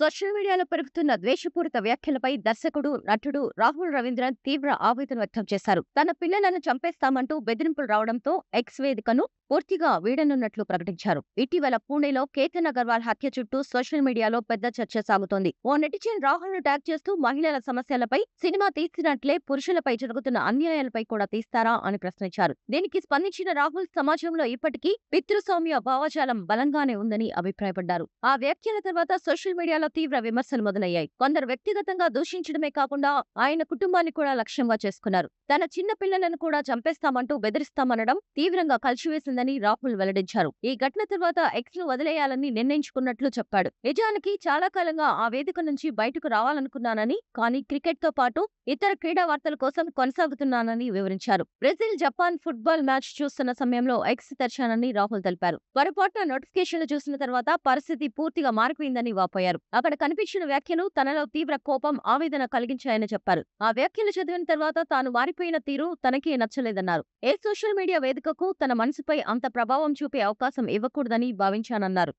Social మీడియాలో పెరుగుతున్న ద్వేషపూరిత వ్యాఖ్యలపై దర్శకుడు, నటుడు రాహుల్ రవీంద్రన్ తీవ్ర ఆవేదన వ్యక్తం చేశారు. తన పిల్లలను చంపేస్తామంటూ బెదిరింపులు రావడంతో ఎక్స్ వేదికను పూర్తిగా వీడనున్నట్లు ప్రకటించారు. ఇటీవల పూణేలో కేతన్ అగర్వాల్ హత్య చుట్టూ సోషల్ మీడియాలో పెద్ద చర్చ సాగుతోంది. ఓ నెటిజన్ రాహుల్ ను ట్యాగ్ చేస్తూ మహిళల సమస్యలపై సినిమా తీసినట్లే పురుషులపై జరుగుతున్న అన్యాయాలపై కూడా తీస్తారా అని ప్రశ్నించారు. దీనికి స్పందించిన రాహుల్ సమాజంలో ఇప్పటికీ పితృస్వామ్య భావజాలం బలంగానే ఉందని అభిప్రాయపడ్డారు. ఆ వ్యాఖ్యల తర్వాత సోషల్ మీడియాలో తీవ్ర విమర్శలు మొదలయ్యాయి. కొందరు వ్యక్తిగతంగా దూషించడమే కాకుండా ఆయన కుటుంబాన్ని కూడా లక్ష్యంగా చేసుకున్నారు. తన చిన్న పిల్లలను కూడా చంపేస్తామంటూ బెదిరిస్తామనడం తీవ్రంగా కలిసివేసిందని రాహుల్ వెల్లడించారు. ఈ ఘటన తర్వాత ఎక్స్ ను వదిలేయాలని నిర్ణయించుకున్నట్లు చెప్పాడు. నిజానికి చాలా కాలంగా ఆ వేదిక నుంచి బయటకు రావాలనుకున్నానని, కానీ క్రికెట్ తో పాటు ఇతర క్రీడా వార్తల కోసం కొనసాగుతున్నానని వివరించారు. బ్రెజిల్ జపాన్ ఫుట్బాల్ మ్యాచ్ చూస్తున్న సమయంలో ఎక్స్ తెరిచానని రాహుల్ తెలిపారు. పొరపాటున నోటిఫికేషన్లు చూసిన తర్వాత పరిస్థితి పూర్తిగా మారిపోయిందని వాపోయారు. అక్కడ కనిపించిన వ్యాఖ్యలు తనలో తీవ్ర కోపం, ఆవేదన కలిగించాయని చెప్పారు. ఆ వ్యాఖ్యలు చదివిన తర్వాత తాను మారిపోయిన తీరు తనకే నచ్చలేదన్నారు. ఏ సోషల్ మీడియా వేదికకు తన మనసుపై అంత ప్రభావం చూపే అవకాశం ఇవ్వకూడదని భావించానన్నారు.